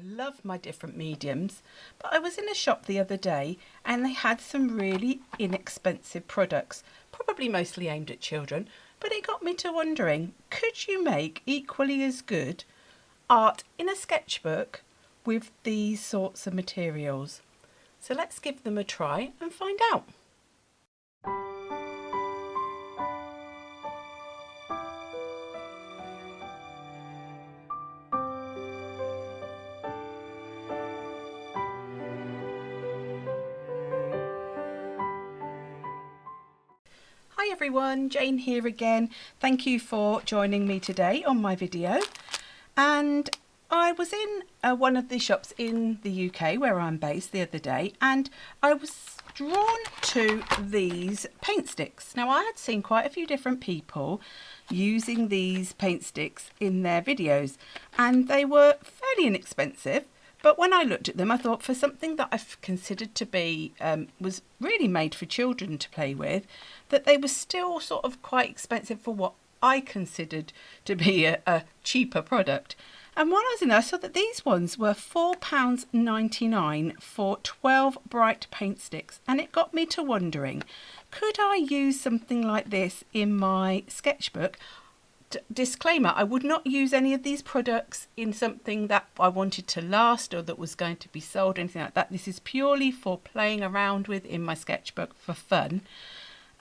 love my different mediums, but I was in a shop the other day and they had some really inexpensive products, probably mostly aimed at children, but it got me to wondering, could you make equally as good art in a sketchbook with these sorts of materials? So let's give them a try and find out. Hi everyone, Jane here again. Thank you for joining me today on my video. And I was in one of the shops in the UK where I'm based the other day, and I was drawn to these paint sticks. Now I had seen quite a few different people using these paint sticks in their videos, and they were fairly inexpensive. But when I looked at them, I thought for something that I've considered to be, was really made for children to play with, that they were still sort of quite expensive for what I considered to be a cheaper product. And when I was in there, I saw that these ones were £4.99 for 12 bright paint sticks. And it got me to wondering, could I use something like this in my sketchbook? Disclaimer, I would not use any of these products in something that I wanted to last or that was going to be sold, anything like that. This is purely for playing around with in my sketchbook for fun.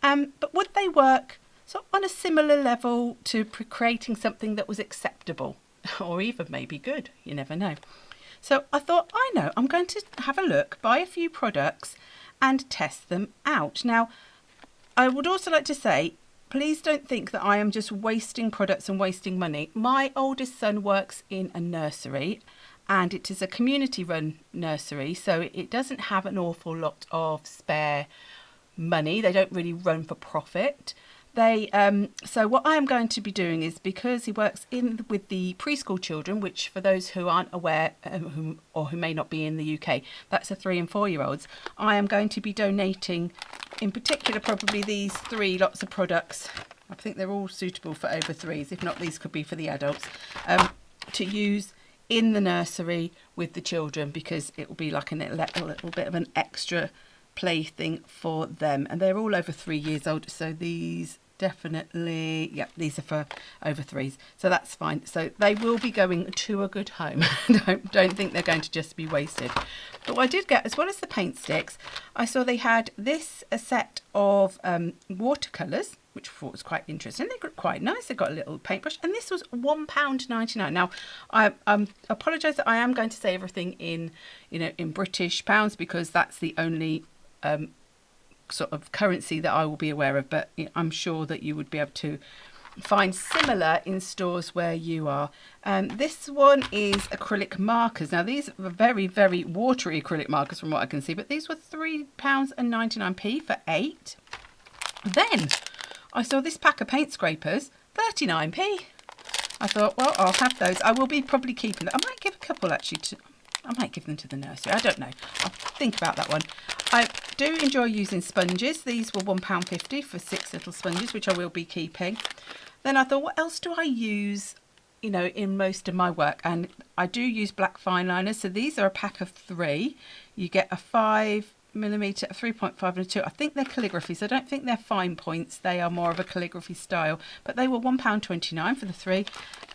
But would they work sort of on a similar level to creating something that was acceptable or even maybe good? You never know. So I thought, I know, I'm going to have a look, buy a few products and test them out. Now, I would also like to say, please don't think that I am just wasting products and wasting money. My oldest son works in a nursery, and it is a community-run nursery, so it doesn't have an awful lot of spare money. They don't really run for profit. So what I am going to be doing is, because he works with the preschool children, which for those who aren't aware who may not be in the UK, that's the 3 and 4 year olds, I am going to be donating in particular probably these 3 lots of products. I think they're all suitable for over 3s, if not these could be for the adults, to use in the nursery with the children, because it will be like a little bit of an extra plaything for them. And they're all over 3 years old, so these definitely, yeah, these are for over 3s, so that's fine. So they will be going to a good home. don't think they're going to just be wasted. But what I did get, as well as the paint sticks, I saw they had a set of watercolours, which I thought was quite interesting. They look quite nice. They've got a little paintbrush, and this was £1.99. Now I apologise that I am going to say everything in British pounds, because that's the only sort of currency that I will be aware of, but I'm sure that you would be able to find similar in stores where you are. This one is acrylic markers. Now these are very, very watery acrylic markers from what I can see, but these were £3.99 for 8. Then I saw this pack of paint scrapers, 39p. I thought, well, I'll have those. I will be probably keeping them. I might give a couple actually I might give them to the nursery. I don't know. I'll think about that one. I do enjoy using sponges. These were £1.50 for 6 little sponges, which I will be keeping. Then I thought, what else do I use, in most of my work? And I do use black fine liners. So these are a pack of 3. You get a 5mm, a 3.5 and a 2. I think they're calligraphies. I don't think they're fine points. They are more of a calligraphy style, but they were £1.29 for the 3.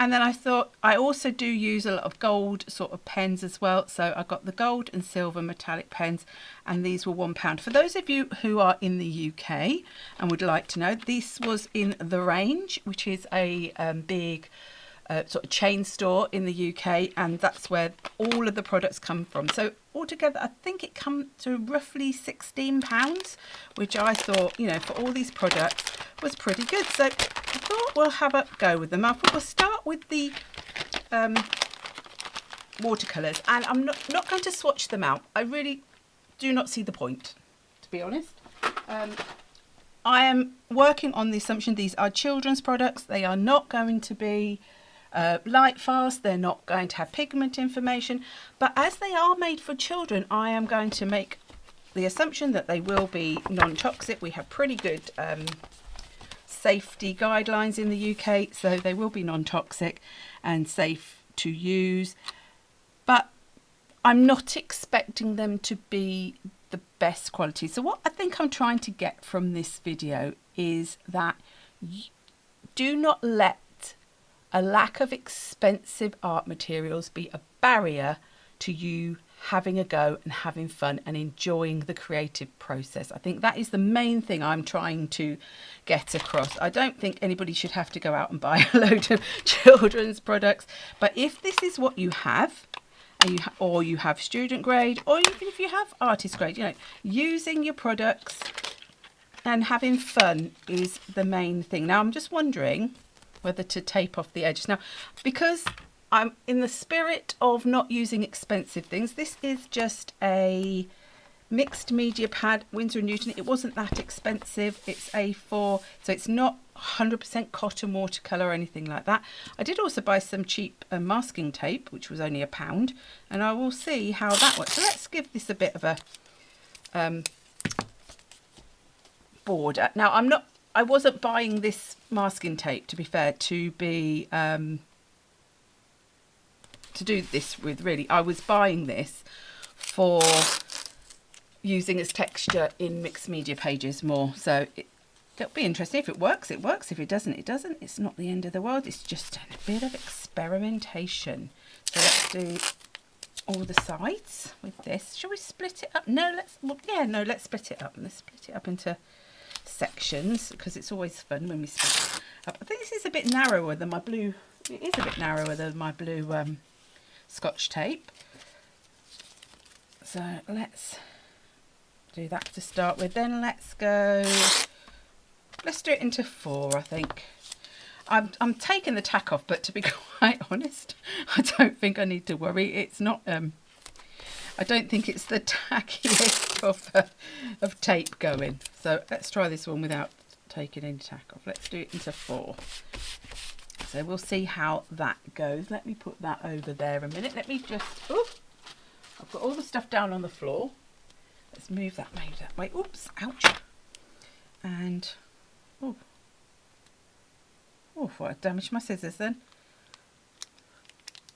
And then I thought, I also do use a lot of gold sort of pens as well. So I got the gold and silver metallic pens, and these were £1. For those of you who are in the UK and would like to know, this was in The Range, which is a big sort of chain store in the UK, and that's where all of the products come from. So altogether, I think it comes to roughly £16, which I thought, for all these products was pretty good. So I thought we'll have a go with them. I thought we'll start with the watercolours, and I'm not going to swatch them out. I really do not see the point, to be honest. I am working on the assumption these are children's products. They are not going to be light fast, they're not going to have pigment information, but as they are made for children, I am going to make the assumption that they will be non-toxic. We have pretty good safety guidelines in the UK, so they will be non-toxic and safe to use. But I'm not expecting them to be the best quality. So what I think I'm trying to get from this video is that do not let a lack of expensive art materials be a barrier to you having a go and having fun and enjoying the creative process. I think that is the main thing I'm trying to get across. I don't think anybody should have to go out and buy a load of children's products, but if this is what you have, and or you have student grade, or even if you have artist grade, you know, using your products and having fun is the main thing. Now I'm just wondering whether to tape off the edges. Now, because I'm in the spirit of not using expensive things, this is just a mixed media pad, Winsor & Newton. It wasn't that expensive. It's A4, so it's not 100% cotton watercolour or anything like that. I did also buy some cheap masking tape, which was only £1, and I will see how that works. So let's give this a bit of a border. Now I wasn't buying this masking tape, to be fair, to be to do this with, really. I was buying this for using as texture in mixed media pages more. So it'll be interesting. If it works, it works. If it doesn't, it doesn't. It's not the end of the world. It's just a bit of experimentation. So let's do all the sides with this. Shall we split it up? No, let's split it up. Let's split it up into sections, because it's always fun when we split it up. I think this is a bit narrower than my blue. It is a bit narrower than my blue Scotch tape. So let's do that to start with. Then let's do it into 4, I think. I'm taking the tack off, but to be quite honest, I don't think I need to worry. It's not I don't think it's the tackiest of tape going. So let's try this one without taking any tack off. Let's do it into 4. So we'll see how that goes. Let me put that over there a minute. Let me just, I've got all the stuff down on the floor. Let's move that way. Oops, ouch. And, I thought I damaged my scissors then.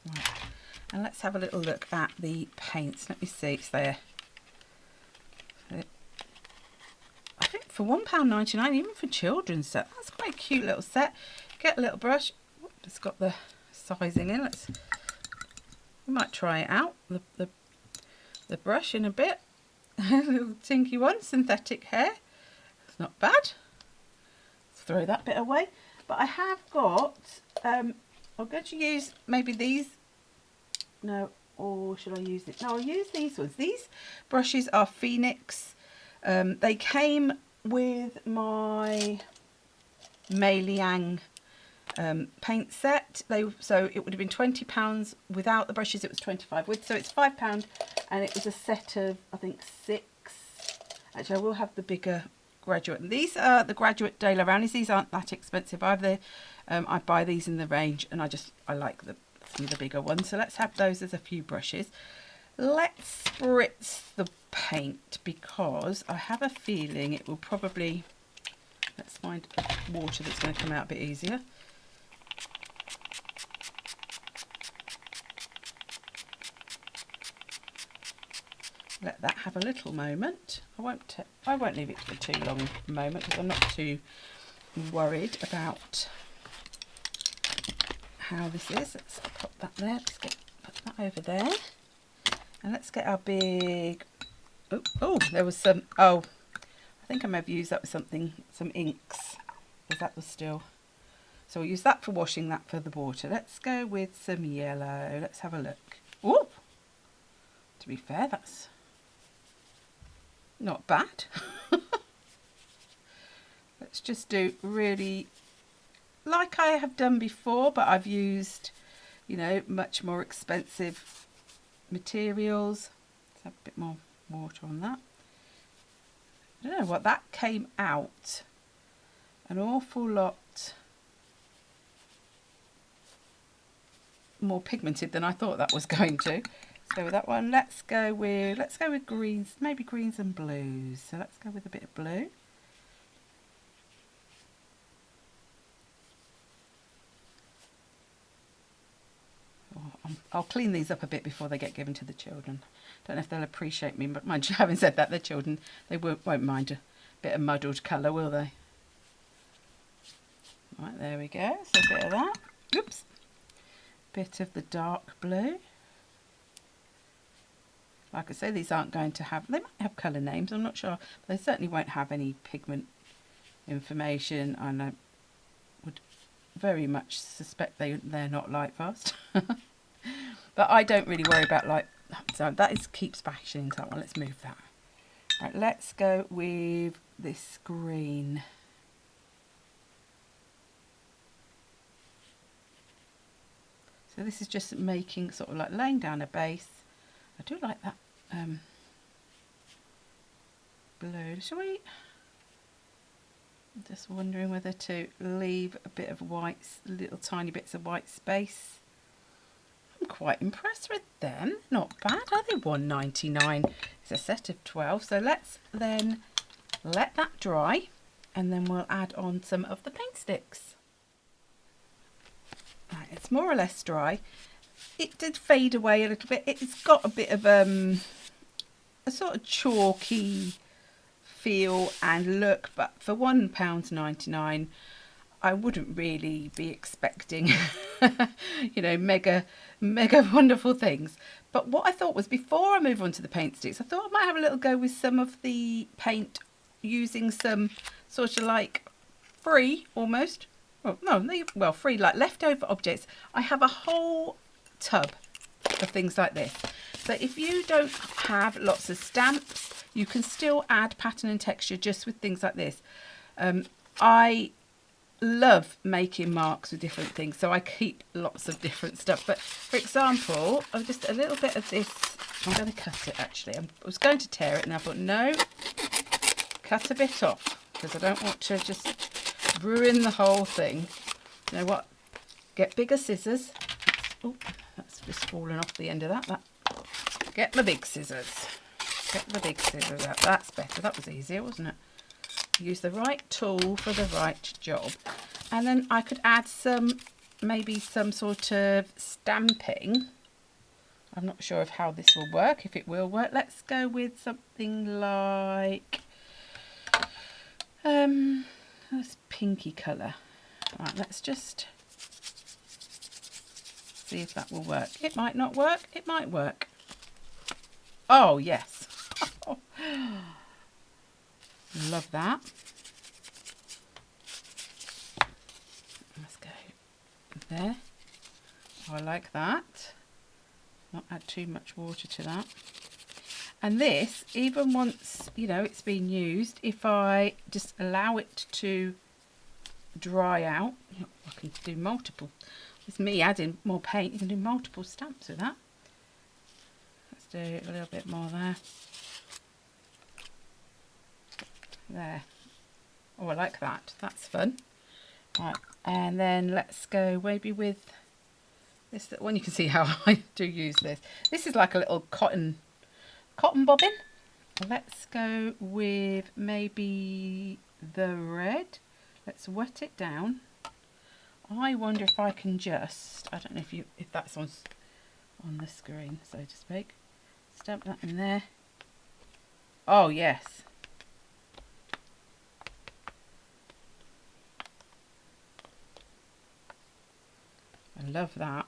Right. And let's have a little look at the paints. Let me see, it's there. I think for £1.99, even for children's set, that's quite a cute little set. Get a little brush. It's got the sizing in. We might try it out. The brush in a bit. A little tinky one, synthetic hair. It's not bad. Let's throw that bit away. But I have got, I'm going to use maybe these. No, or should I use it? No, I'll use these ones. These brushes are Phoenix. They came with my Mei Liang paint set. So it would have been £20 without the brushes. It was 25 with, so it's £5, and it was a set of, I think, 6. Actually, I will have the bigger graduate. And these are the graduate De La Rowleys. These aren't that expensive either. I buy these in the range, and I like some of the bigger ones. So let's have those as a few brushes. Let's spritz the paint, because I have a feeling it will probably, let's find water that's going to come out a bit easier. Let that have a little moment. I won't leave it for too long a moment, because I'm not too worried about how this is. Let's pop that there. Let's put that over there, and let's get our big. Oh, there was some. Oh, I think I may have used that with something, some inks, because that was still. So we'll use that for washing, that for the water. Let's go with some yellow. Let's have a look. Oh, to be fair, that's not bad. Let's just do really like I have done before, but I've used, you know, much more expensive materials. Let's have a bit more water on that. I don't know what, that came out an awful lot more pigmented than I thought that was going to. Let's go with that one. Let's go with greens, maybe greens and blues. So let's go with a bit of blue. Oh, I'll clean these up a bit before they get given to the children. Don't know if they'll appreciate me, but mind you, having said that, the children, they won't mind a bit of muddled colour, will they? Right, there we go. So a bit of that. Oops. Bit of the dark blue. Like I say, these aren't going to have, they might have colour names, I'm not sure. But they certainly won't have any pigment information, and I would very much suspect they're not light fast. But I don't really worry about light. So that is keeps bashing into that one. Let's move that. Right, let's go with this green. So this is just making sort of like laying down a base. I do like that blue. Shall we? I'm just wondering whether to leave a bit of white, little tiny bits of white space. I'm quite impressed with them. Not bad, are they? £1.99. It's a set of 12. So let's then let that dry, and then we'll add on some of the paint sticks. Right, it's more or less dry. It did fade away a little bit. It's got a bit of a sort of chalky feel and look, but for £1.99 I wouldn't really be expecting you know, mega wonderful things. But what I thought was, before I move on to the paint sticks, I thought I might have a little go with some of the paint, using some sort of like free almost, well, free, like leftover objects. I have a whole tub of things like this. So if you don't have lots of stamps, you can still add pattern and texture just with things like this. I love making marks with different things, so I keep lots of different stuff. But for example, I've just a little bit of this. I'm going to cut it actually. I was going to tear it, and I thought, no, cut a bit off, because I don't want to just ruin the whole thing. You know what? Get bigger scissors. Oh, that's just fallen off the end of that. Get the big scissors. Get the big scissors out. That's better. That was easier, wasn't it? Use the right tool for the right job. And then I could add some, maybe some sort of stamping. I'm not sure of how this will work, if it will work. Let's go with something like this pinky colour. Right, let's just see if that will work. It might not work, it might work. Oh yes. Love that. Let's go there. Oh, I like that. Not add too much water to that. And this, even once, you know, it's been used, if I just allow it to dry out, I can do multiple. It's me adding more paint. You can do multiple stamps with that. Let's do a little bit more there. There. Oh, I like that. That's fun. Right, and then let's go maybe with this one. You can see how I do use this. This is like a little cotton bobbin. Let's go with maybe the red. Let's wet it down. I wonder if I can just, I don't know if that's on the screen, so to speak. Stamp that in there. Oh yes. I love that.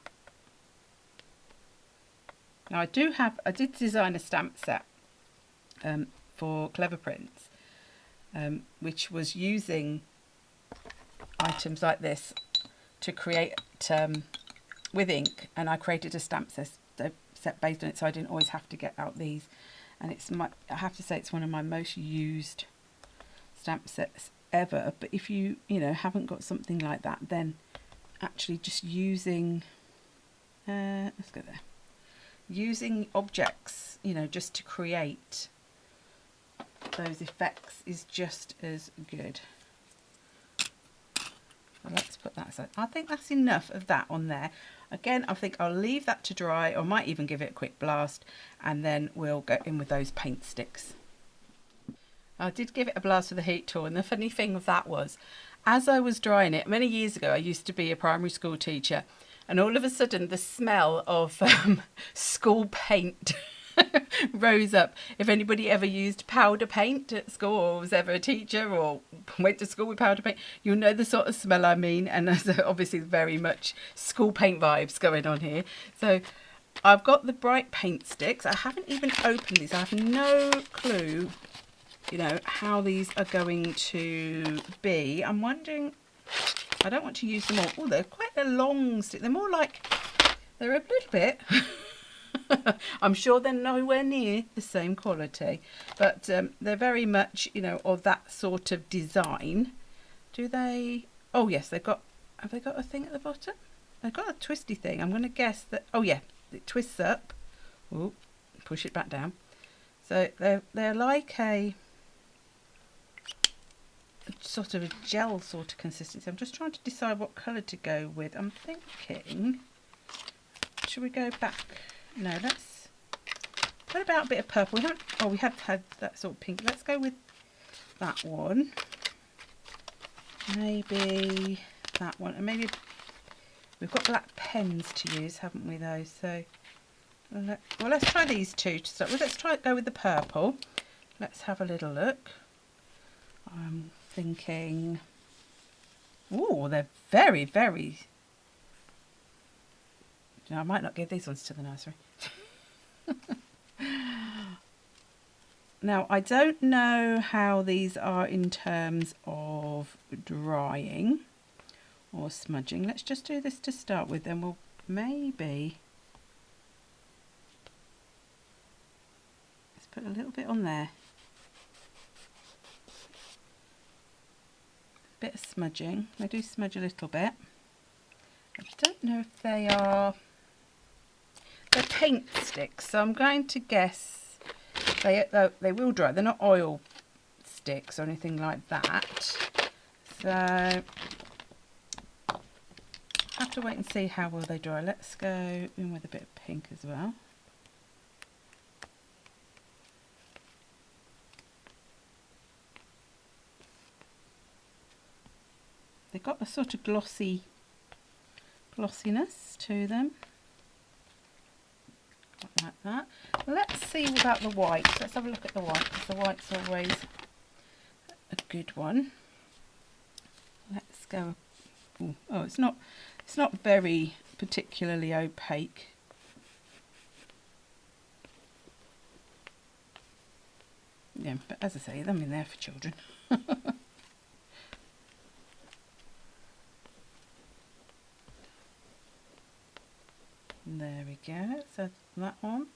Now I did design a stamp set for Clever Prints, which was using items like this to create with ink, and I created a stamp set based on it, so I didn't always have to get out these. And I have to say, it's one of my most used stamp sets ever. But if you haven't got something like that, then actually just using let's go there, using objects, just to create those effects is just as good. So let's put that aside. I think that's enough of that on there. Again, I think I'll leave that to dry, or might even give it a quick blast, and then we'll go in with those paint sticks. I did give it a blast with the heat tool, and the funny thing of that was, as I was drying it, many years ago I used to be a primary school teacher, and all of a sudden the smell of school paint rose up. If anybody ever used powder paint at school or was ever a teacher or went to school with powder paint, you'll know the sort of smell I mean. And there's obviously very much school paint vibes going on here. So I've got the bright paint sticks. I haven't even opened these. I have no clue, you know, how these are going to be. I'm wondering, I don't want to use them all. Oh, they're quite a long stick. They're more like, they're a little bit I'm sure they're nowhere near the same quality, but they're very much, you know, of that sort of design. Do they? Oh yes, they've got, have they got a thing at the bottom? They've got a twisty thing. I'm going to guess that, oh yeah, it twists up. Oh, push it back down. So they're like a sort of a gel sort of consistency. I'm just trying to decide what colour to go with. I'm thinking, should we go back? No, let's, what about a bit of purple? We haven't, oh, we have had that sort of pink. Let's go with that one. Maybe that one. And maybe we've got black pens to use, haven't we, though? So, well, let's try these two to start with. Let's try go with the purple. Let's have a little look. I'm thinking, oh, they're very, very, I might not give these ones to the nursery. Now, I don't know how these are in terms of drying or smudging. Let's just do this to start with, then we'll maybe, let's put a little bit on there. A bit of smudging. They do smudge a little bit. I don't know if they are, they're paint sticks, so I'm going to guess they will dry. They're not oil sticks or anything like that. So I have to wait and see how well they dry. Let's go in with a bit of pink as well. They've got a sort of glossiness to them. Like that. Let's see about the whites. Let's have a look at the white, because the white's always a good one. Let's go. Ooh, oh, it's not very particularly opaque. Yeah, but as I say, I mean, they're for children. There we go, so that one.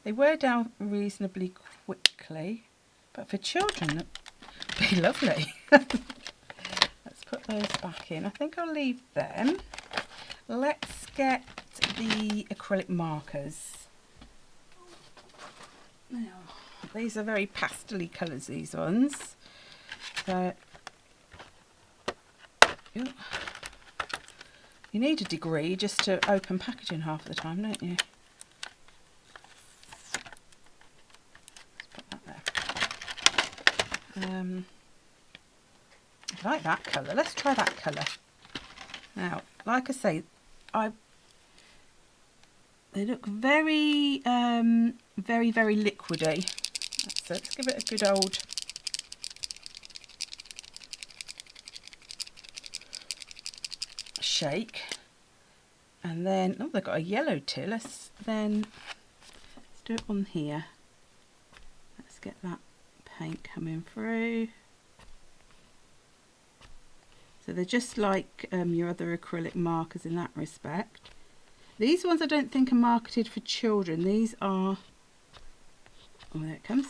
They wear down reasonably quickly, but for children, it'd be lovely. Let's put those back in. I think I'll leave them. Let's get the acrylic markers. Now, these are very pastel-y colours, these ones. So, ew. You need a degree just to open packaging half of the time, don't you? Let's put that there. I like that colour. Let's try that colour. Now, like I say, they look very, very, very liquidy. So let's give it a good old shake, and then, oh, they've got a yellow too. Let's do it on here. Let's get that paint coming through. So they're just like your other acrylic markers in that respect. These ones I don't think are marketed for children. These are, oh, there it comes.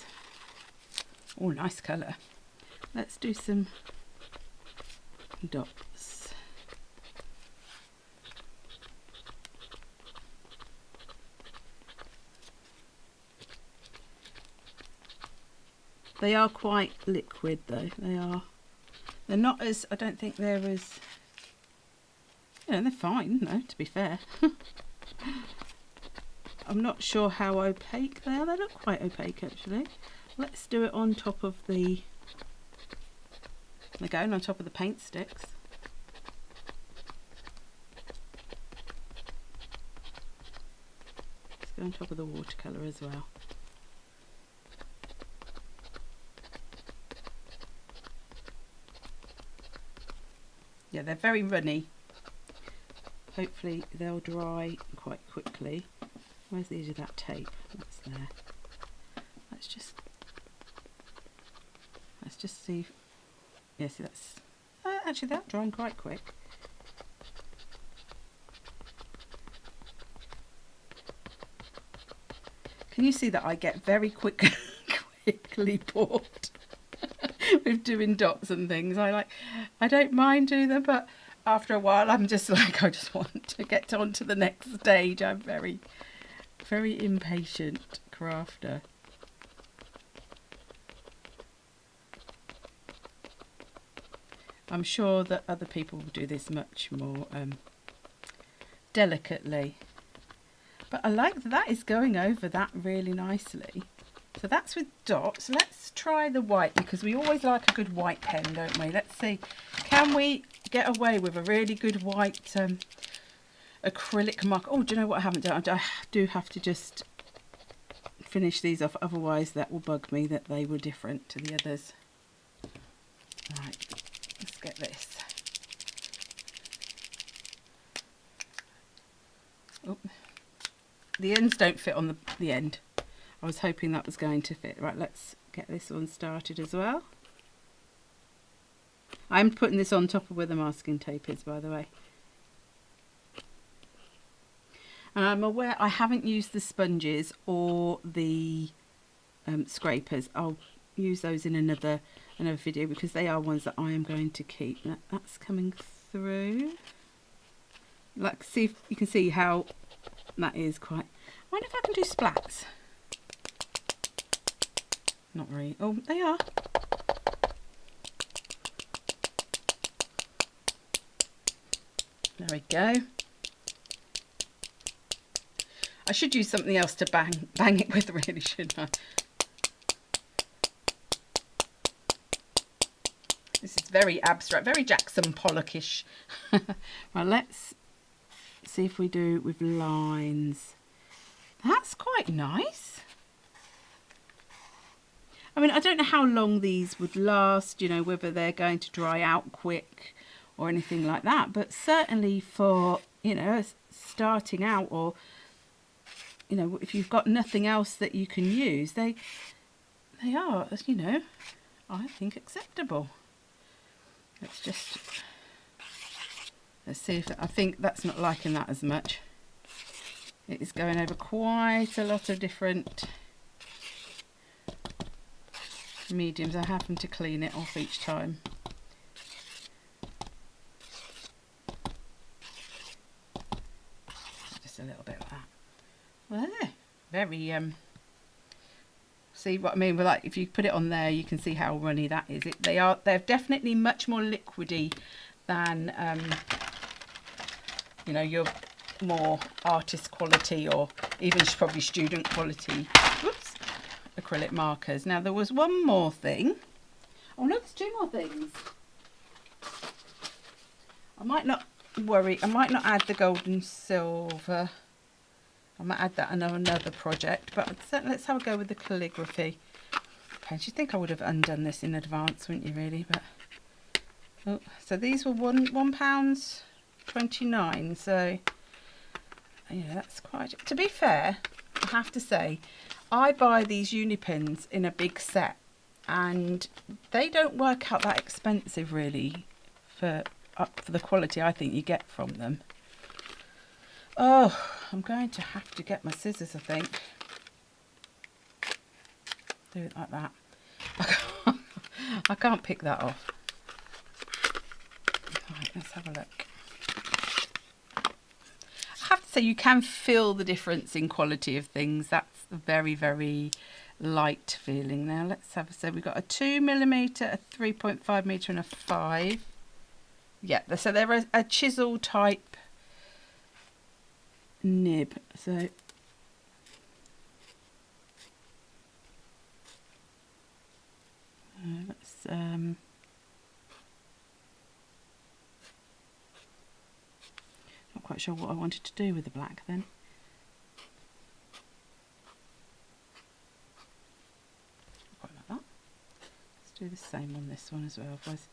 Oh, nice colour. Let's do some dots. They are quite liquid though. They're not as, I don't think they're as, yeah, they're fine though, to be fair. I'm not sure how opaque they are. They look quite opaque actually. Let's do it on top of the, they're going on top of the paint sticks. on top of the watercolour as well. Yeah, they're very runny. Hopefully they'll dry quite quickly. Where's the edge of that tape? That's there. Let's just see. Yeah, see that's actually that's drying quite quick. Can you see that I get very quickly bored with doing dots and things? I don't mind doing them, but after a while I'm just like, I just want to get on to the next stage. I'm very, very impatient crafter. I'm sure that other people will do this much more delicately. But I like that is going over that really nicely. So that's with dots. Let's try the white, because we always like a good white pen, don't we? Let's see, can we get away with a really good white acrylic marker? Oh, do you know what I haven't done? I do have to just finish these off, otherwise that will bug me that they were different to the others. Right, let's get this. Oh, the ends don't fit on the end. I was hoping that was going to fit. Right, let's get this one started as well. I'm putting this on top of where the masking tape is, by the way. And I'm aware I haven't used the sponges or the scrapers. I'll use those in another video, because they are ones that I am going to keep. That's coming through. Like, see if you can see how that is quite. I wonder if I can do splats. Not really. Oh, they are. There we go. I should use something else to bang it with, really, shouldn't I? This is very abstract, very Jackson Pollockish. Well, let's see if we do with lines. That's quite nice. I mean, I don't know how long these would last, you know, whether they're going to dry out quick or anything like that, but certainly for, you know, starting out, or, you know, if you've got nothing else that you can use, they are, you know, I think acceptable. Let's see if, I think that's not liking that as much. It is going over quite a lot of different mediums. I happen to clean it off each time. Just a little bit of that. Well, very see what I mean? But like, if you put it on there, you can see how runny that is. They're definitely much more liquidy than you know, your more artist quality, or even probably student quality. Whoops. Acrylic markers. Now there was one more thing. Oh no, there's two more things. I might not worry. I might not add the gold and silver. I might add that in another project. But let's have a go with the calligraphy pens. You'd think I would have undone this in advance, wouldn't you? Really, but oh, so these were £1.29. So yeah, that's quite. To be fair, I have to say, I buy these uni pens in a big set, and they don't work out that expensive really for the quality I think you get from them. Oh, I'm going to have to get my scissors, I think. Do it like that. I can't pick that off. Right, let's have a look. I have to say, you can feel the difference in quality of things. That's a very, very light feeling. Now let's have, so we've got a 2mm, a 3.5mm and a 5. Yeah, so they're a chisel type nib. So let's not quite sure what I wanted to do with the black then. do the same on this one as well. Otherwise,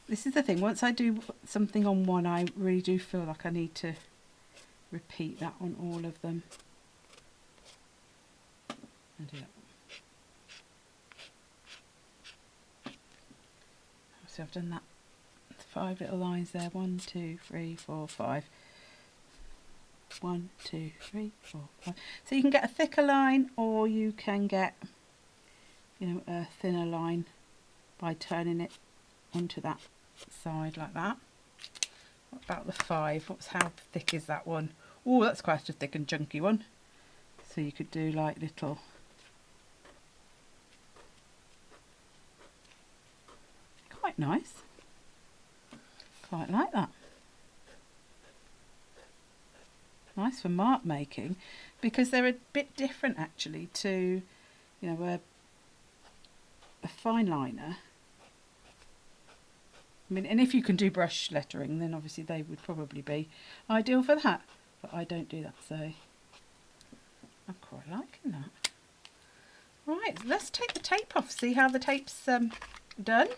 this is the thing, once I do something on one, I really do feel like I need to repeat that on all of them. And do that one. So I've done that 5 little lines there. 1, 2, 3, 4, 5. 1, 2, 3, 4, 5. So you can get a thicker line, or you can get, you know, a thinner line by turning it onto that side like that. What about the 5? How thick is that one? Oh, that's quite a thick and chunky one. So you could do like little, quite nice. Quite like that. Nice for mark making, because they're a bit different actually to, you know, a fine liner. I mean, and if you can do brush lettering, then obviously they would probably be ideal for that. But I don't do that, so I'm quite liking that. Right, let's take the tape off, see how the tape's done.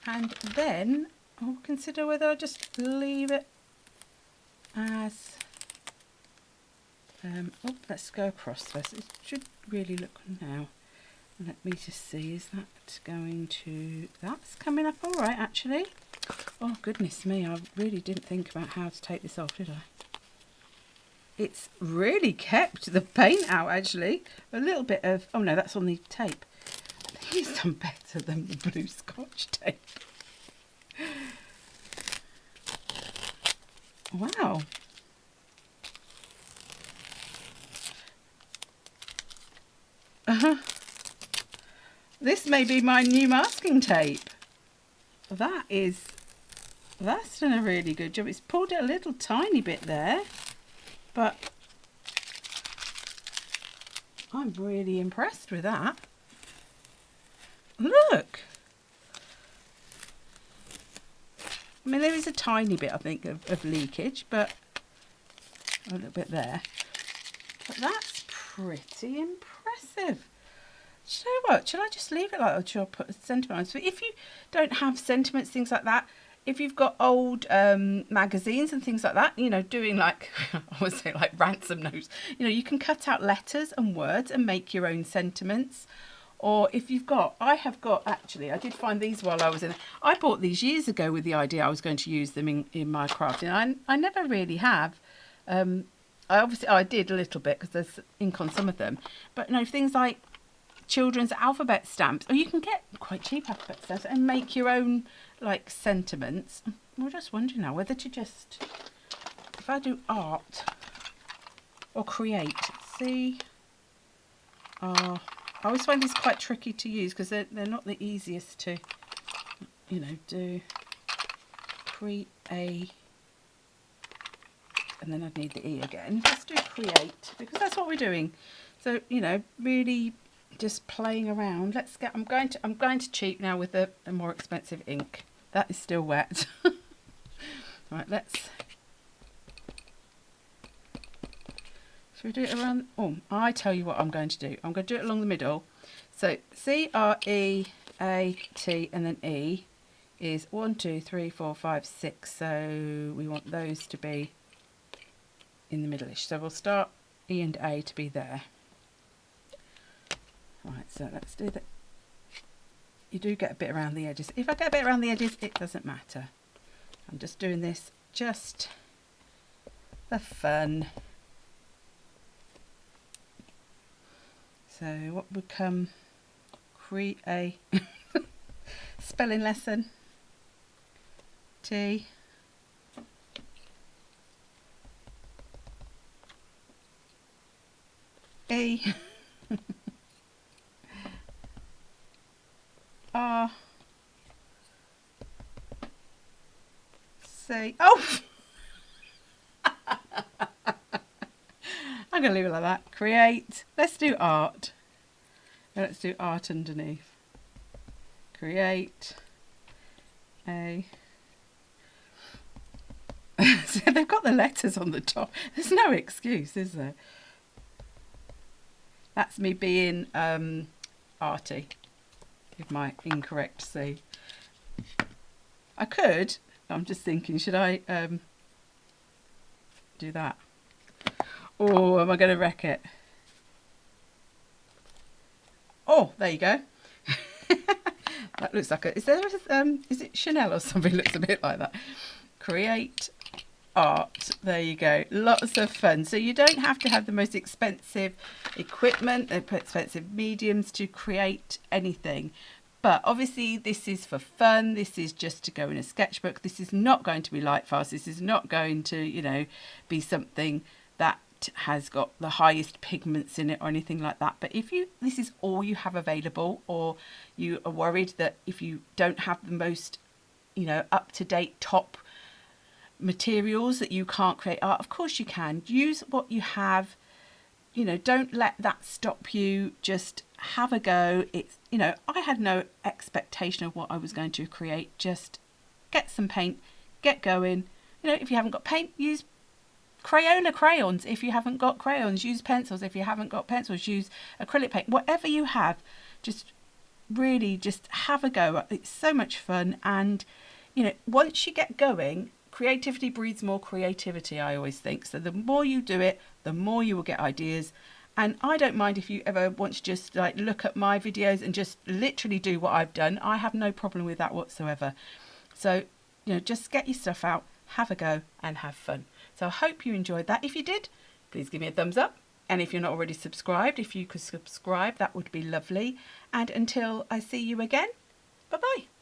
And then I'll consider whether I just leave it as, oh, let's go across this. It should really look now. Let me just see, is that going to, that's coming up all right actually. Oh goodness me, I really didn't think about how to take this off, did I? It's really kept the paint out actually. A little bit of, oh no, that's on the tape. I think it's done better than the blue Scotch tape. Wow. This may be my new masking tape. That's done a really good job. It's pulled it a little tiny bit there, but I'm really impressed with that. Look. I mean, there is a tiny bit, I think, of leakage, but a little bit there. But that's pretty impressive. So what? Shall I just leave it like that, or shall I put a sentiment on it? So if you don't have sentiments, things like that, if you've got old magazines and things like that, you know, doing like, I would say like ransom notes, you know, you can cut out letters and words and make your own sentiments. Or if you've got, I have got, actually, I did find these while I was in, I bought these years ago with the idea I was going to use them in my crafting. I never really have. I did a little bit because there's ink on some of them. But no, things like children's alphabet stamps, or you can get quite cheap alphabet stamps and make your own like sentiments. I'm just wondering now whether to just, if I do art or create, see, I always find these quite tricky to use because they're not the easiest to, you know, do. Create, and then I'd need the E again. Let's do create, because that's what we're doing. So, you know, really just playing around. Let's get, I'm going to cheat now with the more expensive ink. That is still wet. Right, let's, should we do it around, oh, I tell you what I'm going to do. I'm going to do it along the middle. So C-R-E-A-T and then E is 1, 2, 3, 4, 5, 6. So we want those to be in the middle-ish. So we'll start E and A to be there. Right, so let's do that. You do get a bit around the edges. If I get a bit around the edges, it doesn't matter. I'm just doing this just for fun. So what would come? Create a spelling lesson. T. E. R. C. Oh! I'm going to leave it like that. Create. Let's do art. Let's do art underneath. Create a. So they've got the letters on the top. There's no excuse, is there? That's me being arty. Give my incorrect C. I could, I'm just thinking, should I do that? Or am I going to wreck it? Oh, there you go. That looks like a, is it Chanel or something? Looks a bit like that. Create art. There you go. Lots of fun. So you don't have to have the most expensive equipment, expensive mediums to create anything. But obviously this is for fun. This is just to go in a sketchbook. This is not going to be light fast. This is not going to, you know, be something that has got the highest pigments in it or anything like that. But if you, this is all you have available, or you are worried that if you don't have the most, you know, up-to-date top materials that you can't create art, of course you can. Use what you have. You know, don't let that stop you. Just have a go. It's, you know, I had no expectation of what I was going to create. Just get some paint, get going. You know, if you haven't got paint, use Crayola crayons. If you haven't got crayons, use pencils. If you haven't got pencils, use acrylic paint. Whatever you have, just really just have a go. It's so much fun. And, you know, once you get going, creativity breeds more creativity, I always think. So the more you do it, the more you will get ideas. And I don't mind if you ever want to just like look at my videos and just literally do what I've done. I have no problem with that whatsoever. So, you know, just get your stuff out, have a go and have fun. So I hope you enjoyed that. If you did, please give me a thumbs up. And if you're not already subscribed, if you could subscribe, that would be lovely. And until I see you again, bye-bye.